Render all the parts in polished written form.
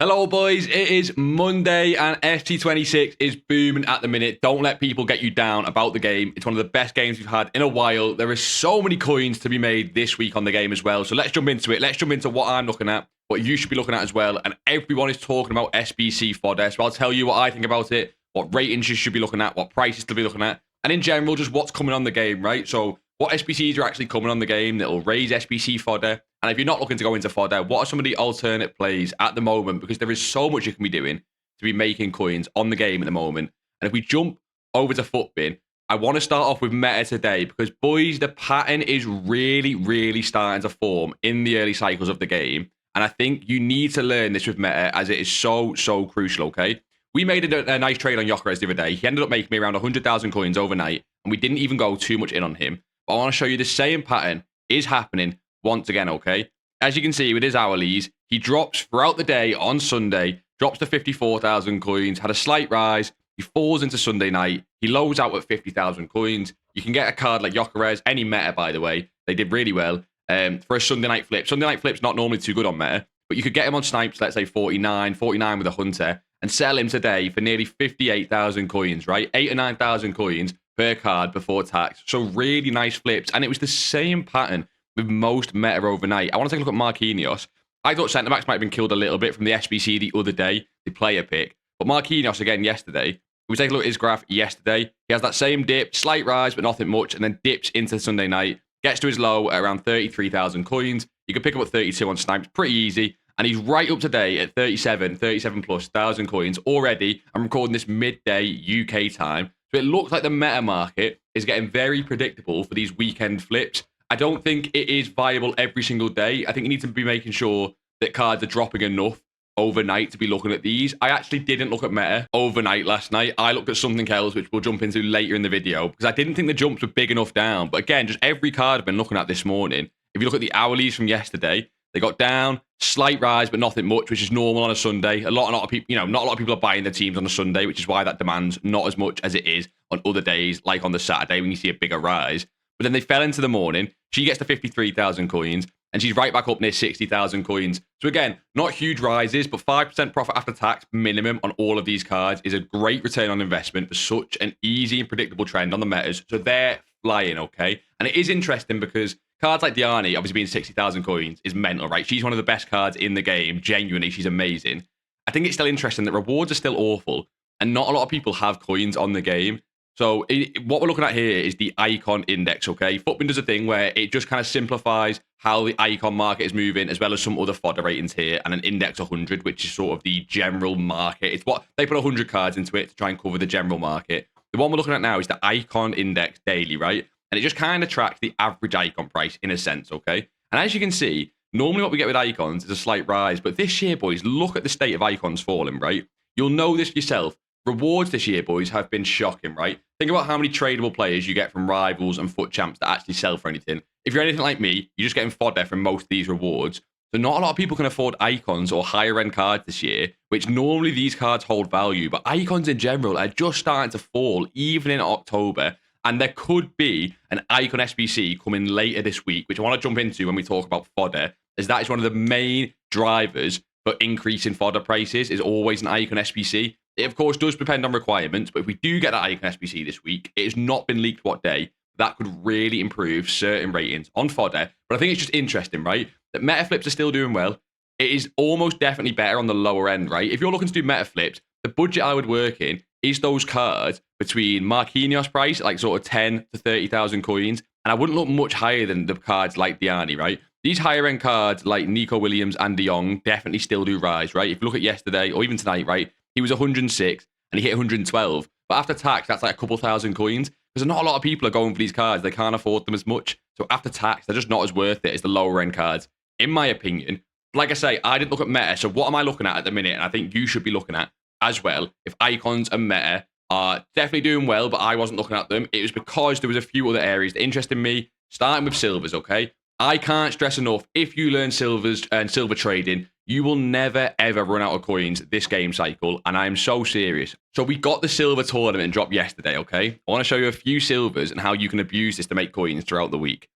Hello, boys. It is Monday and ST26 is booming at the minute. Don't let people get you down about the game. It's one of the best games we've had in a while. There is so many coins to be made this week on the game as well. So let's jump into it. Let's jump into what I'm looking at, what you should be looking at as well. And everyone is talking about SBC Fodder. So I'll tell you what I think about it, what ratings you should be looking at, what prices to be looking at, and in general, just what's coming on the game, right? So what SBCs are actually coming on the game that will raise SBC Fodder. And if you're not looking to go into Fodder, what are some of the alternate plays at the moment? Because there is so much you can be doing to be making coins on the game at the moment. And if we jump over to Futbin, I want to start off with meta today because, boys, the pattern is really starting to form in the early cycles of the game. And I think you need to learn this with meta as it is so crucial, okay? We made a nice trade on Gyökeres the other day. He ended up making me around 100,000 coins overnight, and we didn't even go too much in on him. But I want to show you the same pattern is happening once again, okay? As you can see with his hourlies, he drops throughout the day on Sunday, drops to 54,000 coins, had a slight rise, he falls into Sunday night, he lows out at 50,000 coins. You can get a card like Gyökeres, any meta, by the way. They did really well for a Sunday night flip. Sunday night flip's not normally too good on meta, but you could get him on snipes, let's say 49 with a hunter, and sell him today for nearly 58,000 coins, right? 8 or 9,000 coins per card before tax. So really nice flips. And it was the same pattern with most meta overnight. I want to take a look at Marquinhos. I thought centre-backs might have been killed a little bit from the SBC the other day, the player pick. But Marquinhos again yesterday. We take a look at his graph yesterday. He has that same dip, slight rise, but nothing much, and then dips into Sunday night. Gets to his low at around 33,000 coins. You can pick up at 32 on snipes, pretty easy. And he's right up today at 37 plus thousand coins already. I'm recording this midday UK time. So it looks like the meta market is getting very predictable for these weekend flips. I don't think it is viable every single day. I think you need to be making sure that cards are dropping enough overnight to be looking at these. I actually didn't look at meta overnight last night. I looked at something else, which we'll jump into later in the video, because I didn't think the jumps were big enough down. But again, just every card I've been looking at this morning, if you look at the hourlies from yesterday, they got down, slight rise, but nothing much, which is normal on a Sunday. A lot of people, not a lot of people are buying their teams on a Sunday, which is why that demands not as much as it is on other days, like on the Saturday when you see a bigger rise. But then they fell into the morning. She gets to 53,000 coins, and she's right back up near 60,000 coins. So again, not huge rises, but 5% profit after tax minimum on all of these cards is a great return on investment for such an easy and predictable trend on the metas. So they're flying, okay? And it is interesting because cards like Diani, obviously being 60,000 coins, is mental, right? She's one of the best cards in the game. Genuinely, she's amazing. I think it's still interesting that rewards are still awful, and not a lot of people have coins on the game. So what we're looking at here is the icon index, okay? Futbin does a thing where it just kind of simplifies how the icon market is moving, as well as some other fodder ratings here, and an index 100, which is sort of the general market. It's what they put 100 cards into it to try and cover the general market. The one we're looking at now is the icon index daily, right? And it just kind of tracks the average icon price in a sense, okay? And as you can see, normally what we get with icons is a slight rise, but this year, boys, look at the state of icons falling, right? You'll know this yourself. Rewards this year, boys, have been shocking, right? Think about how many tradable players you get from Rivals and FUT Champs that actually sell for anything. If you're anything like me, you're just getting fodder from most of these rewards. So not a lot of people can afford icons or higher end cards this year, which normally these cards hold value. But icons in general are just starting to fall, even in October. And there could be an icon SBC coming later this week, which I want to jump into when we talk about fodder, as that is one of the main drivers for increasing fodder prices, is always an icon SBC. It, of course, does depend on requirements, but if we do get that icon SBC this week, it has not been leaked what day. That could really improve certain ratings on fodder. But I think it's just interesting, right? That meta flips are still doing well. It is almost definitely better on the lower end, right? If you're looking to do meta flips, the budget I would work in is those cards between Marquinhos price, like sort of 10 to 30,000 coins. And I wouldn't look much higher than the cards like Diani, right? These higher end cards like Nico Williams and De Jong definitely still do rise, right? If you look at yesterday or even tonight, right? He was 106 and he hit 112. But after tax, that's like a couple thousand coins. Because not a lot of people are going for these cards. They can't afford them as much. So after tax, they're just not as worth it as the lower end cards, in my opinion. Like I say, I didn't look at meta. So what am I looking at the minute? And I think you should be looking at as well. If icons and meta are definitely doing well, but I wasn't looking at them, it was because there was a few other areas that interested me, starting with silvers, okay? I can't stress enough, if you learn silvers and silver trading, you will never, ever run out of coins this game cycle, and I am so serious. So we got the silver tournament drop yesterday, okay? I want to show you a few silvers and how you can abuse this to make coins throughout the week.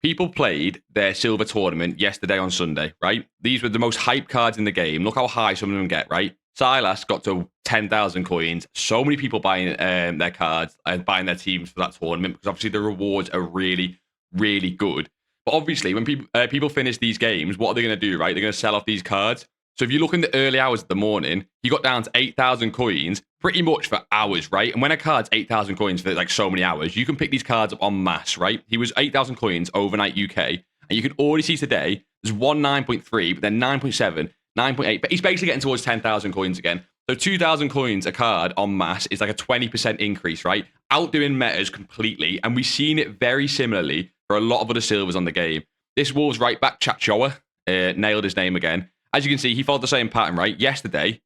people played their silver tournament yesterday on Sunday, right? These were the most hyped cards in the game. Look how high some of them get, right? Silas got to 10,000 coins. So many people buying their cards and buying their teams for that tournament because obviously the rewards are really, really good. But obviously, when people finish these games, what are they going to do, right? They're going to sell off these cards. So if you look in the early hours of the morning, he got down to 8,000 coins pretty much for hours, right? And when a card's 8,000 coins for like so many hours, you can pick these cards up en masse, right? He was 8,000 coins overnight UK. And you can already see today, there's 9.3, but then 9.7, 9.8. But he's basically getting towards 10,000 coins again. So 2,000 coins a card en masse is like a 20% increase, right? Outdoing metas completely. And we've seen it very similarly for a lot of other silvers on the game. This Wolves right back, Chachoa, nailed his name again. As you can see, he followed the same pattern, right? Yesterday,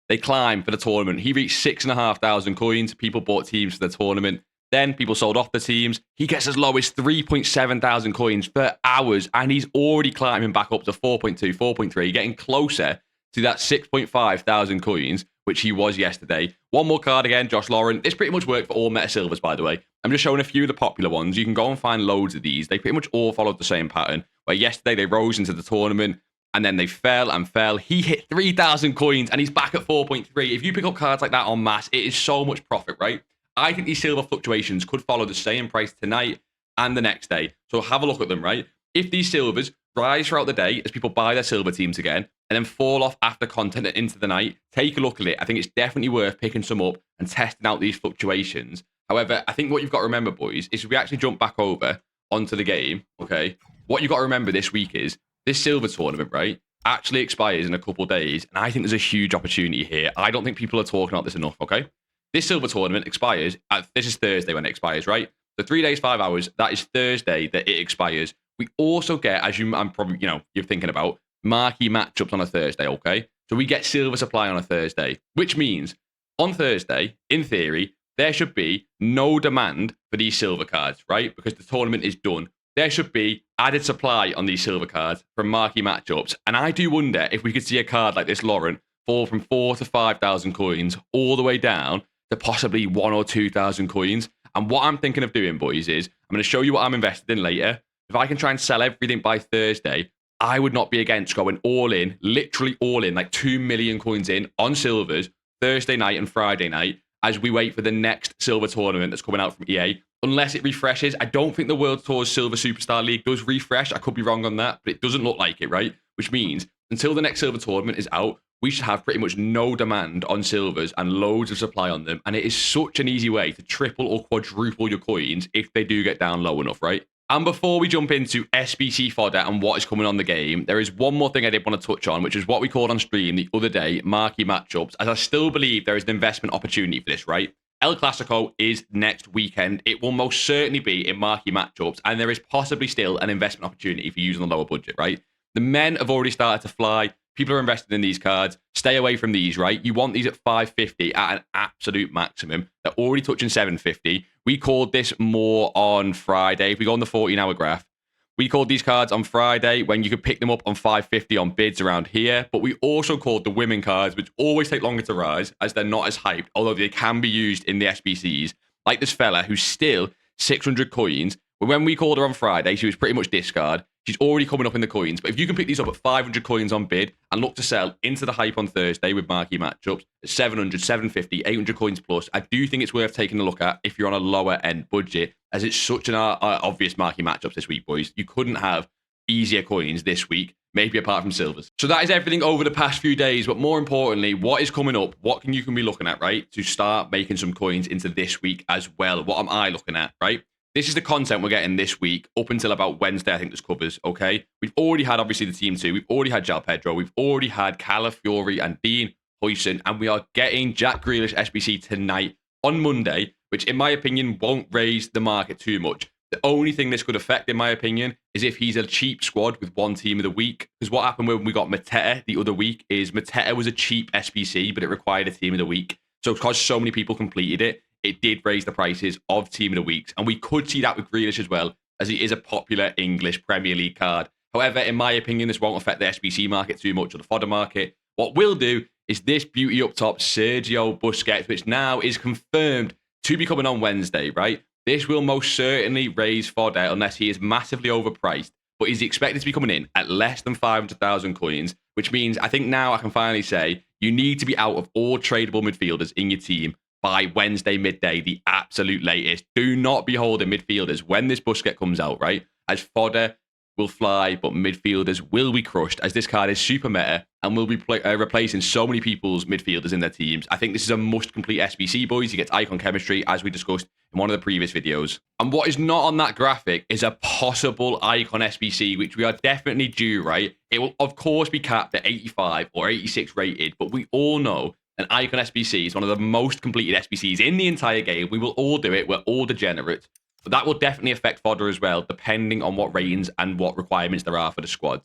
they climbed for the tournament. He reached 6,500 coins. People bought teams for the tournament. Then people sold off the teams. He gets as low as 3.7 thousand coins for hours, and he's already climbing back up to 4.2, 4.3, getting closer to that 6.5 thousand coins, which he was yesterday. One more card again, Josh Lauren. This pretty much worked for all meta silvers, by the way. I'm just showing a few of the popular ones. You can go and find loads of these. They pretty much all followed the same pattern, where yesterday they rose into the tournament, and then they fell and fell. He hit 3,000 coins, and he's back at 4.3. If you pick up cards like that en masse, it is so much profit, right? I think these silver fluctuations could follow the same price tonight and the next day. So have a look at them, right? If these silvers rise throughout the day as people buy their silver teams again, and then fall off after content and into the night, take a look at it. I think it's definitely worth picking some up and testing out these fluctuations. However, I think what you've got to remember, boys, is if we actually jump back over onto the game, okay, what you've got to remember this week is this silver tournament, right, actually expires in a couple of days. And I think there's a huge opportunity here. I don't think people are talking about this enough, okay? This silver tournament expires, this is Thursday when it expires, right? So 3 days, 5 hours, that is Thursday that it expires. We also get, as I'm probably, you're thinking about, marquee matchups on a Thursday, okay? So we get silver supply on a Thursday, which means on Thursday, in theory, there should be no demand for these silver cards, right? Because the tournament is done. There should be added supply on these silver cards from marquee matchups. And I do wonder if we could see a card like this, Lauren, fall from 4,000 to 5,000 coins all the way down to possibly 1,000 or 2,000 coins. And what I'm thinking of doing, boys, is I'm going to show you what I'm invested in later. If I can try and sell everything by Thursday, I would not be against going all in, literally all in, like 2 million coins in on silvers Thursday night and Friday night as we wait for the next silver tournament that's coming out from EA. Unless it refreshes. I don't think the World Tour's Silver Superstar League does refresh. I could be wrong on that, but it doesn't look like it, right? Which means until the next silver tournament is out, we should have pretty much no demand on silvers and loads of supply on them. And it is such an easy way to triple or quadruple your coins if they do get down low enough, right? And before we jump into SBC Fodder and what is coming on the game, there is one more thing I did want to touch on, which is what we called on stream the other day, marquee matchups, as I still believe there is an investment opportunity for this, right? El Clasico is next weekend. It will most certainly be in marquee matchups, and there is possibly still an investment opportunity for using the lower budget, right? The men have already started to fly. People are invested in these cards. Stay away from these, right? You want these at 550 at an absolute maximum. They're already touching 750. We called this more on Friday. If we go on the 14-hour graph, we called these cards on Friday when you could pick them up on 550 on bids around here. But we also called the women cards, which always take longer to rise as they're not as hyped, although they can be used in the SBCs. Like this fella who's still 600 coins. But when we called her on Friday, she was pretty much discard. She's already coming up in the coins. But if you can pick these up at 500 coins on bid and look to sell into the hype on Thursday with marquee matchups at 700, 750, 800 coins plus, I do think it's worth taking a look at if you're on a lower end budget, as it's such an obvious marquee matchups this week, boys. You couldn't have easier coins this week, maybe apart from silvers. So that is everything over the past few days. But more importantly, what is coming up? What you can be looking at, right? To start making some coins into this week as well. What am I looking at, right? This is the content we're getting this week up until about Wednesday, I think this covers, okay? We've already had, obviously, the Team 2. We've already had Jal Pedro. We've already had Calafiori and Dean Huijsen. And we are getting Jack Grealish SBC tonight on Monday, which, in my opinion, won't raise the market too much. The only thing this could affect, in my opinion, is if he's a cheap squad with one team of the week. Because what happened when we got Mateta the other week is Mateta was a cheap SBC, but it required a team of the week. So because so many people completed it, it did raise the prices of team of the weeks. And we could see that with Grealish as well, as he is a popular English Premier League card. However, in my opinion, this won't affect the SBC market too much or the fodder market. What will do is this beauty up top, Sergio Busquets, which now is confirmed to be coming on Wednesday, right? This will most certainly raise Fodder unless he is massively overpriced, but he's expected to be coming in at less than 500,000 coins, which means I think now I can finally say you need to be out of all tradable midfielders in your team by Wednesday midday, the absolute latest. Do not be holding midfielders when this Busquets comes out, right? As Fodder will fly, but midfielders will be crushed as this card is super meta and will be replacing so many people's midfielders in their teams. I think this is a must-complete SBC, boys. You get icon chemistry, as we discussed in one of the previous videos. And what is not on that graphic is a possible icon SBC, which we are definitely due, right? It will, of course, be capped at 85 or 86 rated, but we all know an icon SBC is one of the most completed SBCs in the entire game. We will all do it. We're all degenerate. But that will definitely affect Fodder as well, depending on what ratings and what requirements there are for the squad.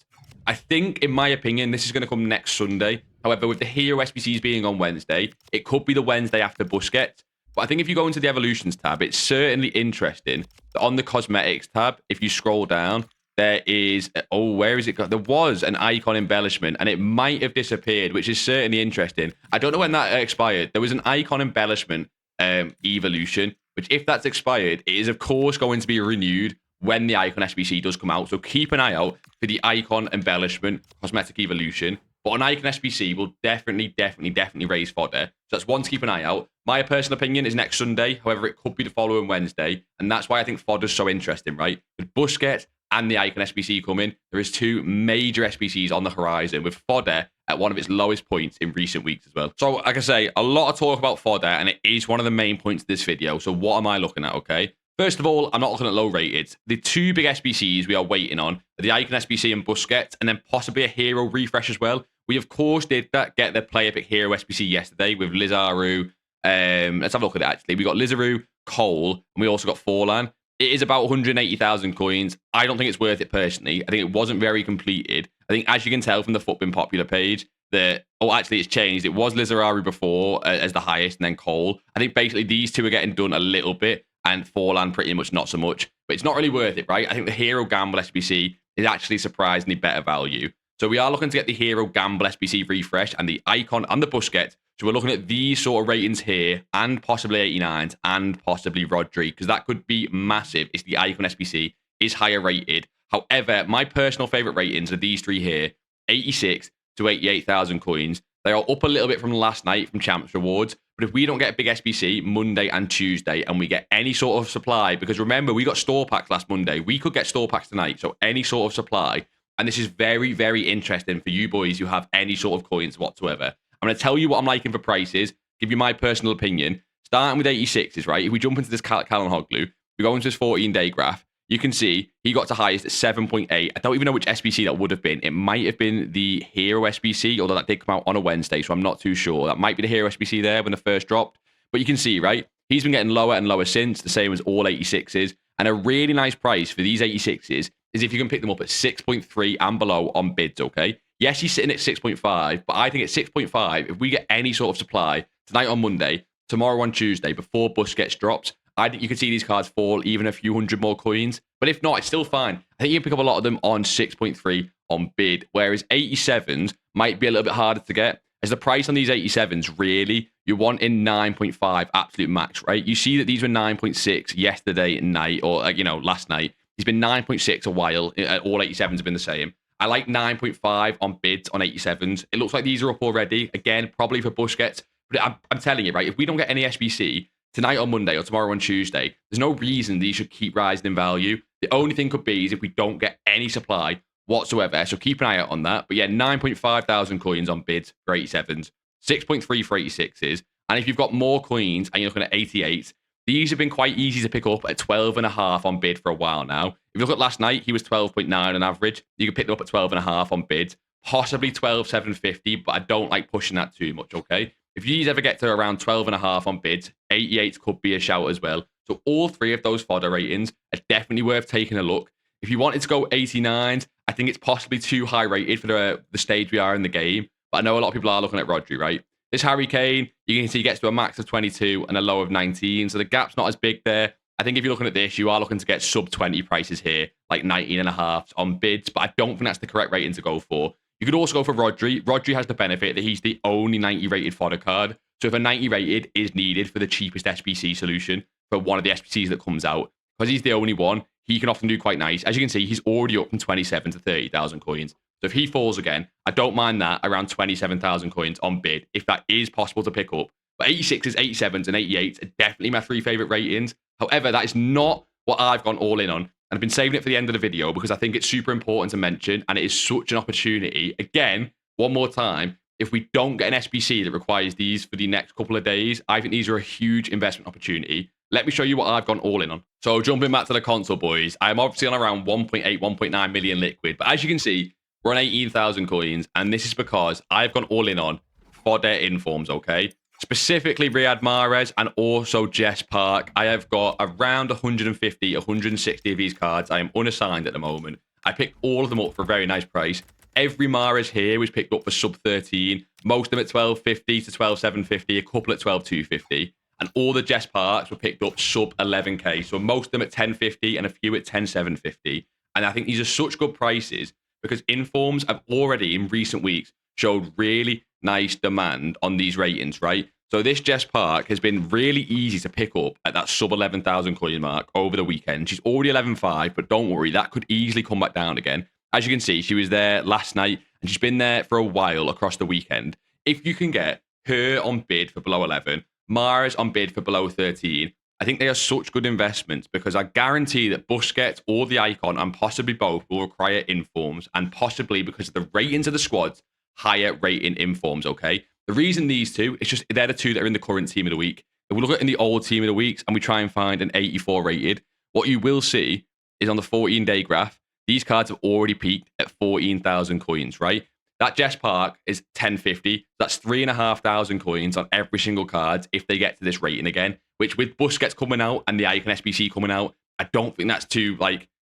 I think, in my opinion, this is going to come next Sunday. However, with the hero SBCs being on Wednesday, it could be the Wednesday after Busquets. But I think if you go into the evolutions tab, it's certainly interesting that on the cosmetics tab, if you scroll down, there is, oh, where is it? There was an icon embellishment and it might have disappeared, which is certainly interesting. I don't know when that expired. There was an icon embellishment evolution, which if that's expired, it is of course going to be renewed when the icon SBC does come out. So keep an eye out for the icon embellishment cosmetic evolution. But an icon SBC will definitely raise Fodder. So that's one to keep an eye out. My personal opinion is next Sunday. However, it could be the following Wednesday. And that's why I think Fodder's so interesting, right? With Busquets and the icon SBC coming, there is two major SBCs on the horizon with Fodder at one of its lowest points in recent weeks as well. So, like I say, a lot of talk about Fodder, and it is one of the main points of this video. So what am I looking at, okay? First of all, I'm not looking at low rated. The two big SBCs we are waiting on are the icon SBC and Busquets, and then possibly a hero refresh as well. We, of course, did get the Player Pick Hero SBC yesterday with Lizaru. Let's have a look at it, actually. We got Lizaru, Cole, and we also got Forlan. It is about 180,000 coins. I don't think it's worth it personally. I think it wasn't very completed. I think, as you can tell from the FUT popular page, actually, it's changed. It was Lizaru before as the highest, and then Cole. I think basically these two are getting done a little bit, and Forlan pretty much not so much. But it's not really worth it, right? I think the Hero Gamble SBC is actually surprisingly better value. So we are looking to get the Hero Gamble SBC refresh and the icon and the Busquets. So we're looking at these sort of ratings here, and possibly 89s, and possibly Rodri, because that could be massive. It's the icon SBC is higher rated. However, my personal favorite ratings are these three here, 86 to 88,000 coins. They are up a little bit from last night from Champs Rewards. But if we don't get a big SBC Monday and Tuesday, and we get any sort of supply, because remember, we got store packs last Monday. We could get store packs tonight. So any sort of supply. And this is very, very interesting for you boys who have any sort of coins whatsoever. I'm going to tell you what I'm liking for prices, give you my personal opinion. Starting with 86s, right? If we jump into this Callum Hoglu, we go into his 14-day graph, you can see he got to highest at 7.8. I don't even know which SBC that would have been. It might have been the Hero SBC, although that did come out on a Wednesday, so I'm not too sure. That might be the Hero SBC there when the first dropped. But you can see, right? He's been getting lower and lower since, the same as all 86s. And a really nice price for these 86s is if you can pick them up at 6.3 and below on bids, okay? Yes, he's sitting at 6.5, but I think at 6.5, if we get any sort of supply tonight on Monday, tomorrow on Tuesday, before Busquets drops, I think you could see these cards fall even a few hundred more coins. But if not, it's still fine. I think you can pick up a lot of them on 6.3 on bid, whereas 87s might be a little bit harder to get. As the price on these 87s, really, you're wanting 9.5 absolute max, right? You see that these were 9.6 yesterday night, or, last night. He's been 9.6 a while. All 87s have been the same. I like 9.5 on bids on 87s. It looks like these are up already. Again, probably for Busquets. But I'm telling you, right, if we don't get any SBC tonight on Monday or tomorrow on Tuesday, there's no reason these should keep rising in value. The only thing could be is if we don't get any supply whatsoever. So keep an eye out on that. But yeah, 9.5 thousand coins on bids for 87s, 6.3 for 86s. And if you've got more coins and you're looking at 88s, these have been quite easy to pick up at 12.5 on bid for a while now. If you look at last night, he was 12.9 on average. You can pick them up at 12.5 on bids, possibly 12,750, but I don't like pushing that too much, okay? If these ever get to around 12.5 on bids, 88 could be a shout as well. So all three of those fodder ratings are definitely worth taking a look. If you wanted to go 89s, I think it's possibly too high rated for the stage we are in the game. But I know a lot of people are looking at Rodri, right? This Harry Kane, you can see he gets to a max of 22 and a low of 19. So the gap's not as big there. I think if you're looking at this, you are looking to get sub 20 prices here, like 19.5 on bids. But I don't think that's the correct rating to go for. You could also go for Rodri. Rodri has the benefit that he's the only 90 rated fodder card. So if a 90 rated is needed for the cheapest SBC solution for one of the SBCs that comes out, because he's the only one, he can often do quite nice. As you can see, he's already up from 27 to 30,000 coins. So if he falls again, I don't mind that around 27,000 coins on bid, if that is possible to pick up. But 86s, 87s, and 88s are definitely my 3 favorite ratings. However, that is not what I've gone all in on. And I've been saving it for the end of the video because I think it's super important to mention, and it is such an opportunity. Again, one more time, if we don't get an SBC that requires these for the next couple of days, I think these are a huge investment opportunity. Let me show you what I've gone all in on. So jumping back to the console, boys, I'm obviously on around 1.8, 1.9 million liquid. But as you can see, we're on 18,000 coins. And this is because I've gone all in on Fodder informs, okay? Specifically Riyad Mahrez and also Jess Park. I have got around 150, 160 of these cards. I am unassigned at the moment. I picked all of them up for a very nice price. Every Mahrez here was picked up for sub 13. Most of them at 12.50 to 12.750, a couple at 12.250. And all the Jess Parks were picked up sub 11k. So most of them at 10.50 and a few at 10.750. And I think these are such good prices because informs have already in recent weeks showed really nice demand on these ratings, right? So this Jess Park has been really easy to pick up at that sub 11,000 coin mark over the weekend. She's already 11.5, but don't worry, that could easily come back down again. As you can see, she was there last night and she's been there for a while across the weekend. If you can get her on bid for below 11, Mars on bid for below 13, I think they are such good investments because I guarantee that Busquets or the Icon and possibly both will require informs, and possibly because of the ratings of the squads, higher rating informs, okay? The reason these two, it's just they're the two that are in the current team of the week. If we look at in the old team of the weeks and we try and find an 84 rated, what you will see is on the 14-day graph, these cards have already peaked at 14,000 coins, right? That Jess Park is 1050. That's 3,500 coins on every single card if they get to this rating again, which with Busquets coming out and the Icon SBC coming out, I don't think that's too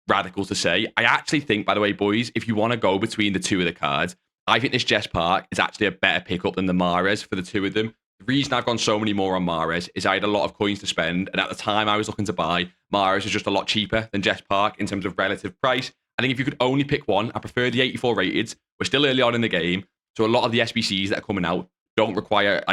radical to say. I actually think, by the way, boys, if you want to go between the two of the cards, I think this Jess Park is actually a better pickup than the Mahrez for the two of them. The reason I've gone so many more on Mahrez is I had a lot of coins to spend, and at the time I was looking to buy, Mahrez was just a lot cheaper than Jess Park in terms of relative price. I think if you could only pick one, I prefer the 84 rated. We're still early on in the game, so a lot of the SBCs that are coming out don't require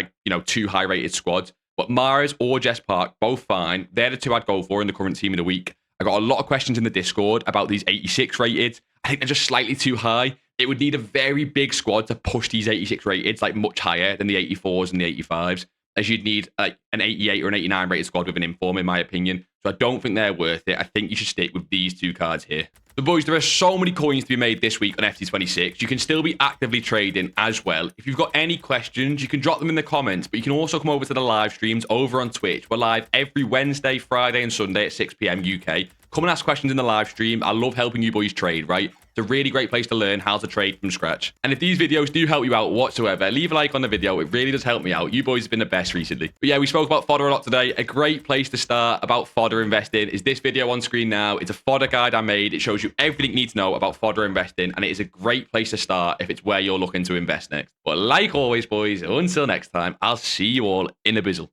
too high rated squads. But Mahrez or Jess Park, both fine. They're the two I'd go for in the current team of the week. I got a lot of questions in the Discord about these 86 rated. I think they're just slightly too high. It would need a very big squad to push these 86 rated, much higher than the 84s and the 85s, as you'd need an 88 or an 89 rated squad with an inform, in my opinion. So I don't think they're worth it. I think you should stick with these two cards here. But boys, there are so many coins to be made this week on FT26. You can still be actively trading as well. If you've got any questions, you can drop them in the comments, but you can also come over to the live streams over on Twitch. We're live every Wednesday, Friday, and Sunday at 6 p.m. UK. Come and ask questions in the live stream. I love helping you boys trade, right? It's a really great place to learn how to trade from scratch. And if these videos do help you out whatsoever, leave a like on the video. It really does help me out. You boys have been the best recently. But yeah, we spoke about fodder a lot today. A great place to start about fodder investing is this video on screen now. It's a fodder guide I made. It shows you everything you need to know about fodder investing, and it is a great place to start if it's where you're looking to invest next. But like always, boys, until next time, I'll see you all in a bizzle.